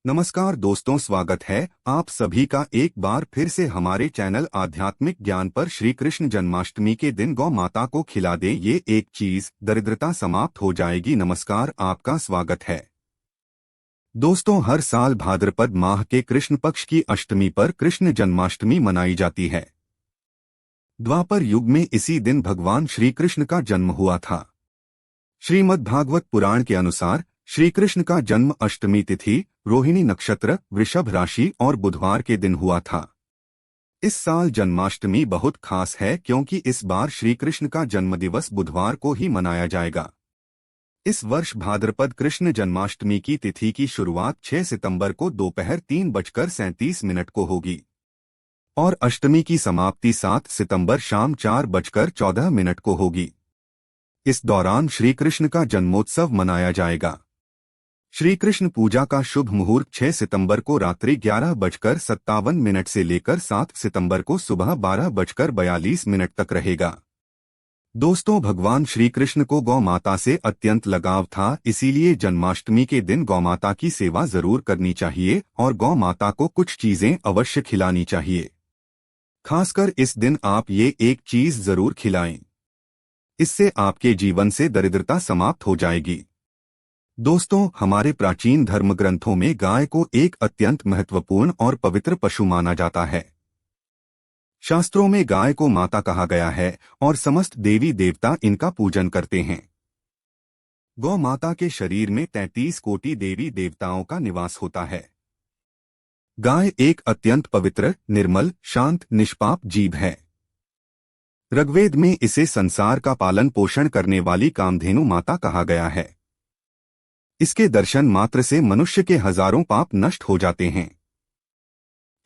नमस्कार दोस्तों, स्वागत है आप सभी का एक बार फिर से हमारे चैनल आध्यात्मिक ज्ञान पर। श्री कृष्ण जन्माष्टमी के दिन गौ माता को खिला दे ये एक चीज, दरिद्रता समाप्त हो जाएगी। नमस्कार, आपका स्वागत है। दोस्तों, हर साल भाद्रपद माह के कृष्ण पक्ष की अष्टमी पर कृष्ण जन्माष्टमी मनाई जाती है। द्वापर युग में इसी दिन भगवान श्री कृष्ण का जन्म हुआ था। श्रीमद् भागवत पुराण के अनुसार श्री कृष्ण का जन्म अष्टमी तिथि, रोहिणी नक्षत्र, वृषभ राशि और बुधवार के दिन हुआ था। इस साल जन्माष्टमी बहुत खास है क्योंकि इस बार श्री कृष्ण का जन्मदिवस बुधवार को ही मनाया जाएगा। इस वर्ष भाद्रपद कृष्ण जन्माष्टमी की तिथि की शुरुआत 6 सितंबर को दोपहर 3:37 को होगी और अष्टमी की समाप्ति 7 सितंबर शाम 4:14 को होगी। इस दौरान श्री कृष्ण का जन्मोत्सव मनाया जाएगा। श्री कृष्ण पूजा का शुभ मुहूर्त 6 सितंबर को रात्रि 11:57 से लेकर 7 सितंबर को सुबह 12:42 तक रहेगा। दोस्तों, भगवान श्री कृष्ण को गौ माता से अत्यंत लगाव था, इसीलिए जन्माष्टमी के दिन गौ माता की सेवा जरूर करनी चाहिए और गौ माता को कुछ चीजें अवश्य खिलानी चाहिए। खासकर इस दिन आप ये एक चीज जरूर खिलाएं, इससे आपके जीवन से दरिद्रता समाप्त हो जाएगी। दोस्तों, हमारे प्राचीन धर्म ग्रंथों में गाय को एक अत्यंत महत्वपूर्ण और पवित्र पशु माना जाता है। शास्त्रों में गाय को माता कहा गया है और समस्त देवी देवता इनका पूजन करते हैं। गौ माता के शरीर में 33 कोटि देवी देवताओं का निवास होता है। गाय एक अत्यंत पवित्र, निर्मल, शांत, निष्पाप जीव है। ऋग्वेद में इसे संसार का पालन पोषण करने वाली कामधेनु माता कहा गया है। इसके दर्शन मात्र से मनुष्य के हजारों पाप नष्ट हो जाते हैं।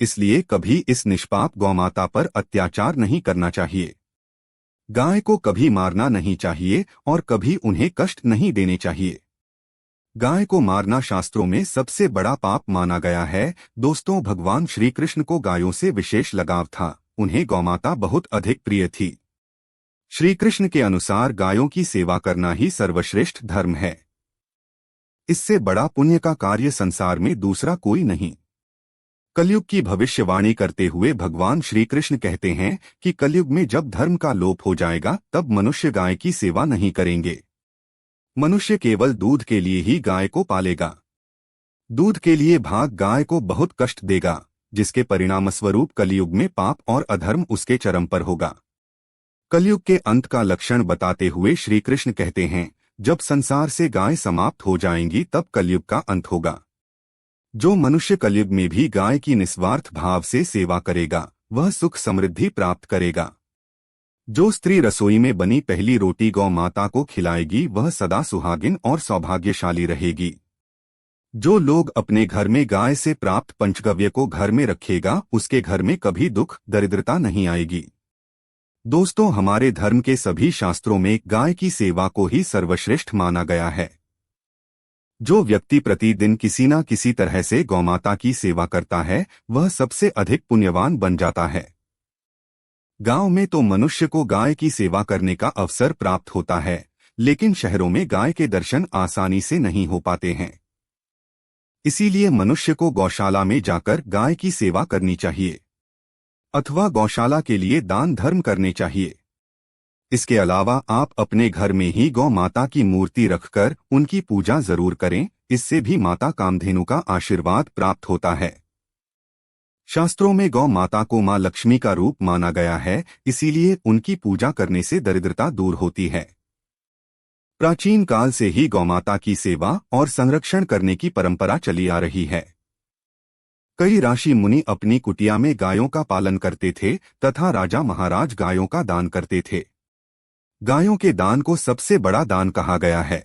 इसलिए कभी इस निष्पाप गौमाता पर अत्याचार नहीं करना चाहिए। गाय को कभी मारना नहीं चाहिए और कभी उन्हें कष्ट नहीं देने चाहिए। गाय को मारना शास्त्रों में सबसे बड़ा पाप माना गया है। दोस्तों, भगवान श्री कृष्ण को गायों से विशेष लगाव था, उन्हें गौमाता बहुत अधिक प्रिय थी। श्री कृष्ण के अनुसार गायों की सेवा करना ही सर्वश्रेष्ठ धर्म है। इससे बड़ा पुण्य का कार्य संसार में दूसरा कोई नहीं। कलयुग की भविष्यवाणी करते हुए भगवान श्री कृष्ण कहते हैं कि कलयुग में जब धर्म का लोप हो जाएगा तब मनुष्य गाय की सेवा नहीं करेंगे। मनुष्य केवल दूध के लिए ही गाय को पालेगा। दूध के लिए भाग गाय को बहुत कष्ट देगा, जिसके परिणामस्वरूप कलयुग में पाप और अधर्म उसके चरम पर होगा। कलयुग के अंत का लक्षण बताते हुए श्री कृष्ण कहते हैं, जब संसार से गाय समाप्त हो जाएंगी तब कलयुग का अंत होगा। जो मनुष्य कलयुग में भी गाय की निस्वार्थ भाव से सेवा करेगा वह सुख समृद्धि प्राप्त करेगा। जो स्त्री रसोई में बनी पहली रोटी गौ माता को खिलाएगी वह सदा सुहागिन और सौभाग्यशाली रहेगी। जो लोग अपने घर में गाय से प्राप्त पंचगव्य को घर में रखेगा उसके घर में कभी दुख दरिद्रता नहीं आएगी। दोस्तों, हमारे धर्म के सभी शास्त्रों में गाय की सेवा को ही सर्वश्रेष्ठ माना गया है। जो व्यक्ति प्रतिदिन किसी न किसी तरह से गौमाता की सेवा करता है वह सबसे अधिक पुण्यवान बन जाता है। गांव में तो मनुष्य को गाय की सेवा करने का अवसर प्राप्त होता है, लेकिन शहरों में गाय के दर्शन आसानी से नहीं हो पाते हैं। इसीलिए मनुष्य को गौशाला में जाकर गाय की सेवा करनी चाहिए अथवा गौशाला के लिए दान धर्म करने चाहिए। इसके अलावा आप अपने घर में ही गौ माता की मूर्ति रखकर उनकी पूजा जरूर करें, इससे भी माता कामधेनु का आशीर्वाद प्राप्त होता है। शास्त्रों में गौ माता को मां लक्ष्मी का रूप माना गया है, इसीलिए उनकी पूजा करने से दरिद्रता दूर होती है। प्राचीन काल से ही गौमाता की सेवा और संरक्षण करने की परंपरा चली आ रही है। कई ऋषि मुनि अपनी कुटिया में गायों का पालन करते थे तथा राजा महाराज गायों का दान करते थे। गायों के दान को सबसे बड़ा दान कहा गया है।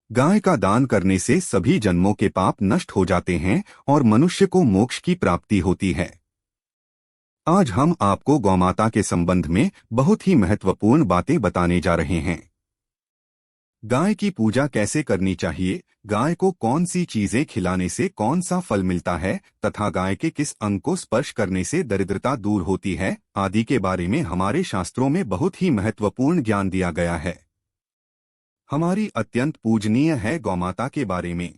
गाय का दान करने से सभी जन्मों के पाप नष्ट हो जाते हैं और मनुष्य को मोक्ष की प्राप्ति होती है। आज हम आपको गौमाता के संबंध में बहुत ही महत्वपूर्ण बातें बताने जा रहे हैं। गाय की पूजा कैसे करनी चाहिए, गाय को कौन सी चीजें खिलाने से कौन सा फल मिलता है तथा गाय के किस अंग को स्पर्श करने से दरिद्रता दूर होती है आदि के बारे में हमारे शास्त्रों में बहुत ही महत्वपूर्ण ज्ञान दिया गया है। हमारी अत्यंत पूजनीय है गौमाता के बारे में।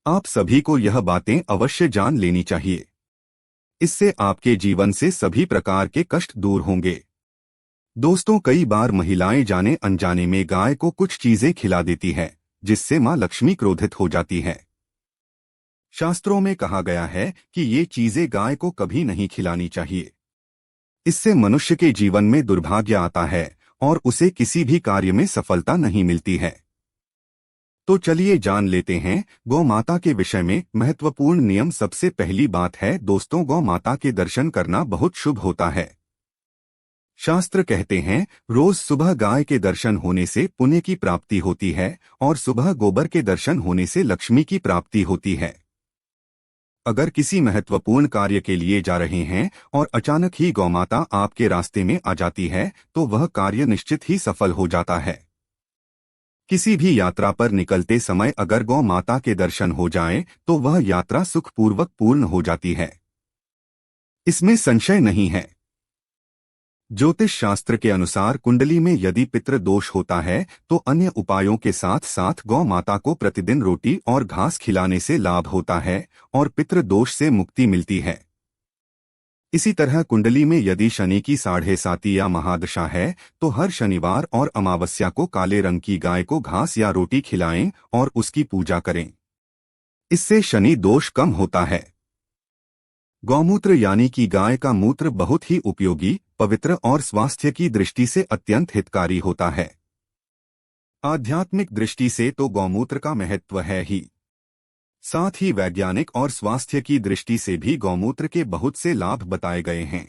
आप सभी को यह बातें अवश्य जान लेनी चाहिए। इससे आपके जीवन से सभी प्रकार के कष्ट दूर होंगे। दोस्तों, कई बार महिलाएं जाने अनजाने में गाय को कुछ चीजें खिला देती है, जिससे मां लक्ष्मी क्रोधित हो जाती है। शास्त्रों में कहा गया है कि ये चीजें गाय को कभी नहीं खिलानी चाहिए। इससे मनुष्य के जीवन में दुर्भाग्य आता है और उसे किसी भी कार्य में सफलता नहीं मिलती है। तो चलिए जान लेते हैं गौ माता के विषय में महत्वपूर्ण नियम। सबसे पहली बात है दोस्तों, गौ माता के दर्शन करना बहुत शुभ होता है। शास्त्र कहते हैं रोज सुबह गाय के दर्शन होने से पुण्य की प्राप्ति होती है और सुबह गोबर के दर्शन होने से लक्ष्मी की प्राप्ति होती है। अगर किसी महत्वपूर्ण कार्य के लिए जा रहे हैं और अचानक ही गौमाता आपके रास्ते में आ जाती है तो वह कार्य निश्चित ही सफल हो जाता है। किसी भी यात्रा पर निकलते समय अगर गौ माता के दर्शन हो जाएं तो वह यात्रा सुखपूर्वक पूर्ण हो जाती है, इसमें संशय नहीं है। ज्योतिष शास्त्र के अनुसार कुंडली में यदि पितृ दोष होता है तो अन्य उपायों के साथ साथ गौ माता को प्रतिदिन रोटी और घास खिलाने से लाभ होता है और पितृ दोष से मुक्ति मिलती है। इसी तरह कुंडली में यदि शनि की 7.5 या महादशा है तो हर शनिवार और अमावस्या को काले रंग की गाय को घास या रोटी खिलाएं और उसकी पूजा करें। इससे शनि दोष कम होता है। गौमूत्र यानी कि गाय का मूत्र बहुत ही उपयोगी, पवित्र और स्वास्थ्य की दृष्टि से अत्यंत हितकारी होता है। आध्यात्मिक दृष्टि से तो गौमूत्र का महत्व है ही, साथ ही वैज्ञानिक और स्वास्थ्य की दृष्टि से भी गौमूत्र के बहुत से लाभ बताए गए हैं।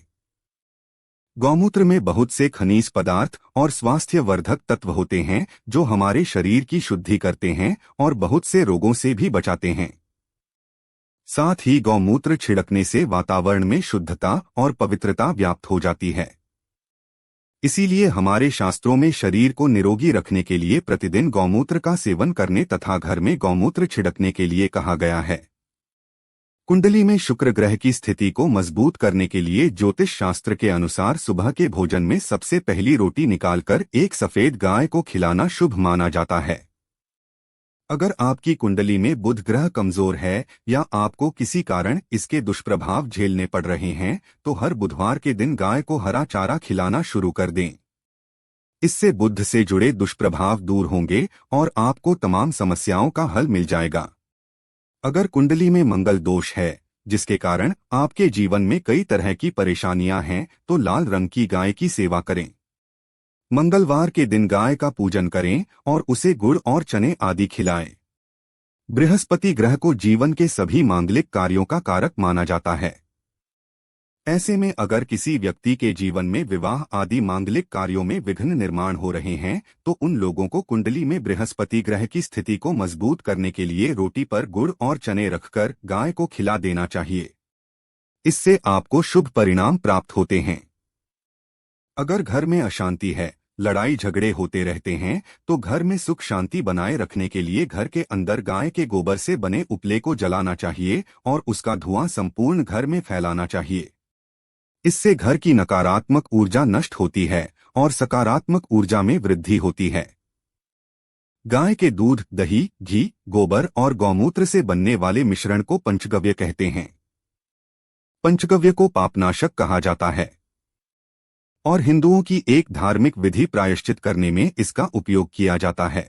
गौमूत्र में बहुत से खनिज पदार्थ और स्वास्थ्यवर्धक तत्व होते हैं जो हमारे शरीर की शुद्धि करते हैं और बहुत से रोगों से भी बचाते हैं। साथ ही गौमूत्र छिड़कने से वातावरण में शुद्धता और पवित्रता व्याप्त हो जाती है। इसीलिए हमारे शास्त्रों में शरीर को निरोगी रखने के लिए प्रतिदिन गौमूत्र का सेवन करने तथा घर में गौमूत्र छिड़कने के लिए कहा गया है। कुंडली में शुक्र ग्रह की स्थिति को मजबूत करने के लिए ज्योतिष शास्त्र के अनुसार सुबह के भोजन में सबसे पहली रोटी निकालकर एक सफेद गाय को खिलाना शुभ माना जाता है। अगर आपकी कुंडली में बुध ग्रह कमजोर है या आपको किसी कारण इसके दुष्प्रभाव झेलने पड़ रहे हैं तो हर बुधवार के दिन गाय को हरा चारा खिलाना शुरू कर दें। इससे बुध से जुड़े दुष्प्रभाव दूर होंगे और आपको तमाम समस्याओं का हल मिल जाएगा। अगर कुंडली में मंगल दोष है जिसके कारण आपके जीवन में कई तरह की परेशानियां हैं तो लाल रंग की गाय की सेवा करें। मंगलवार के दिन गाय का पूजन करें और उसे गुड़ और चने आदि खिलाएं। बृहस्पति ग्रह को जीवन के सभी मांगलिक कार्यों का कारक माना जाता है। ऐसे में अगर किसी व्यक्ति के जीवन में विवाह आदि मांगलिक कार्यों में विघ्न निर्माण हो रहे हैं तो उन लोगों को कुंडली में बृहस्पति ग्रह की स्थिति को मजबूत करने के लिए रोटी पर गुड़ और चने रखकर गाय को खिला देना चाहिए। इससे आपको शुभ परिणाम प्राप्त होते हैं। अगर घर में अशांति है, लड़ाई झगड़े होते रहते हैं तो घर में सुख शांति बनाए रखने के लिए घर के अंदर गाय के गोबर से बने उपले को जलाना चाहिए और उसका धुआं संपूर्ण घर में फैलाना चाहिए। इससे घर की नकारात्मक ऊर्जा नष्ट होती है और सकारात्मक ऊर्जा में वृद्धि होती है। गाय के दूध, दही, घी, गोबर और गौमूत्र से बनने वाले मिश्रण को पंचगव्य कहते हैं। पंचगव्य को पापनाशक कहा जाता है और हिंदुओं की एक धार्मिक विधि प्रायश्चित करने में इसका उपयोग किया जाता है।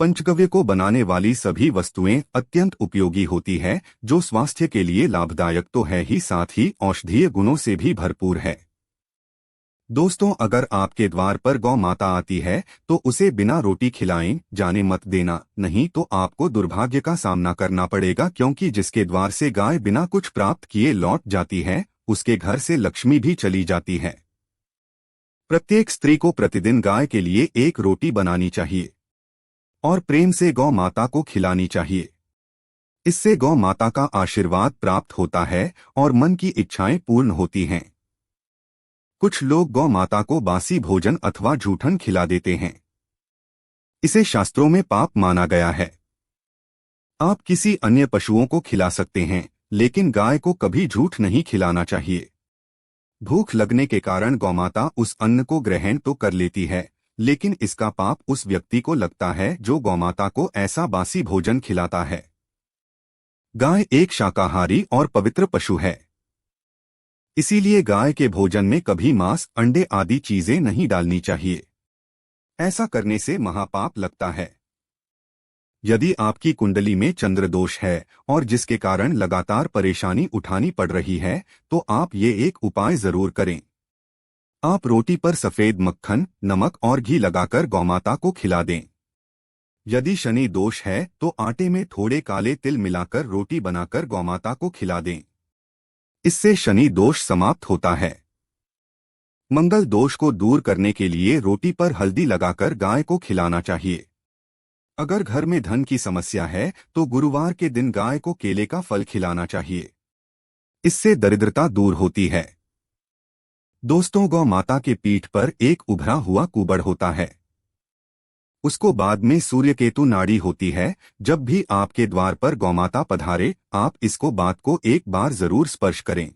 पंचगव्य को बनाने वाली सभी वस्तुएं अत्यंत उपयोगी होती है जो स्वास्थ्य के लिए लाभदायक तो है ही साथ ही औषधीय गुणों से भी भरपूर है। दोस्तों, अगर आपके द्वार पर गौ माता आती है तो उसे बिना रोटी खिलाएं जाने मत देना, नहीं तो आपको दुर्भाग्य का सामना करना पड़ेगा, क्योंकि जिसके द्वार से गाय बिना कुछ प्राप्त किए लौट जाती है उसके घर से लक्ष्मी भी चली जाती है। प्रत्येक स्त्री को प्रतिदिन गाय के लिए एक रोटी बनानी चाहिए और प्रेम से गौ माता को खिलानी चाहिए। इससे गौ माता का आशीर्वाद प्राप्त होता है और मन की इच्छाएं पूर्ण होती हैं। कुछ लोग गौ माता को बासी भोजन अथवा जूठन खिला देते हैं। इसे शास्त्रों में पाप माना गया है। आप किसी अन्य पशुओं को खिला सकते हैं लेकिन गाय को कभी झूठ नहीं खिलाना चाहिए। भूख लगने के कारण गौमाता उस अन्न को ग्रहण तो कर लेती है लेकिन इसका पाप उस व्यक्ति को लगता है जो गौमाता को ऐसा बासी भोजन खिलाता है। गाय एक शाकाहारी और पवित्र पशु है। इसीलिए गाय के भोजन में कभी मांस, अंडे आदि चीजें नहीं डालनी चाहिए। ऐसा करने से महापाप लगता है। यदि आपकी कुंडली में चंद्र दोष है और जिसके कारण लगातार परेशानी उठानी पड़ रही है, तो आप ये एक उपाय जरूर करें। आप रोटी पर सफेद मक्खन, नमक और घी लगाकर गौमाता को खिला दें। यदि शनि दोष है तो आटे में थोड़े काले तिल मिलाकर रोटी बनाकर गौमाता को खिला दें। इससे शनि दोष समाप्त होता है। मंगल दोष को दूर करने के लिए रोटी पर हल्दी लगाकर गाय को खिलाना चाहिए। अगर घर में धन की समस्या है तो गुरुवार के दिन गाय को केले का फल खिलाना चाहिए। इससे दरिद्रता दूर होती है। दोस्तों, गौ माता के पीठ पर एक उभरा हुआ कुबड़ होता है। उसको बाद में सूर्यकेतु नाड़ी होती है। जब भी आपके द्वार पर गौमाता पधारे, आप इसको बात को एक बार जरूर स्पर्श करें।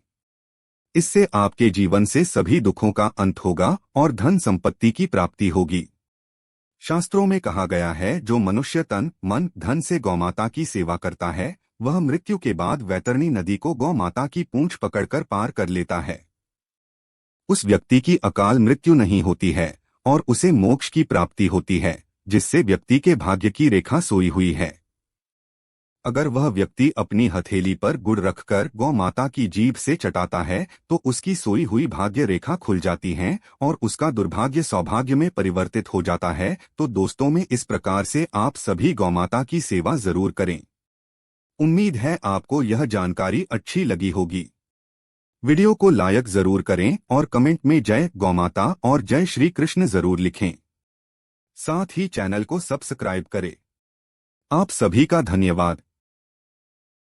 इससे आपके जीवन से सभी दुखों का अंत होगा और धन संपत्ति की प्राप्ति होगी। शास्त्रों में कहा गया है, जो मनुष्य तन, मन, धन से गौमाता की सेवा करता है, वह मृत्यु के बाद वैतरणी नदी को गौमाता की पूंछ पकड़कर पार कर लेता है। उस व्यक्ति की अकाल मृत्यु नहीं होती है और उसे मोक्ष की प्राप्ति होती है, जिससे व्यक्ति के भाग्य की रेखा सोई हुई है। अगर वह व्यक्ति अपनी हथेली पर गुड़ रखकर गौ माता की जीभ से चटाता है तो उसकी सोई हुई भाग्य रेखा खुल जाती है और उसका दुर्भाग्य सौभाग्य में परिवर्तित हो जाता है। तो दोस्तों में इस प्रकार से आप सभी गौ माता की सेवा जरूर करें। उम्मीद है आपको यह जानकारी अच्छी लगी होगी। वीडियो को लाइक जरूर करें और कमेंट में जय गौमाता और जय श्री कृष्ण जरूर लिखें। साथ ही चैनल को सब्सक्राइब करें। आप सभी का धन्यवाद।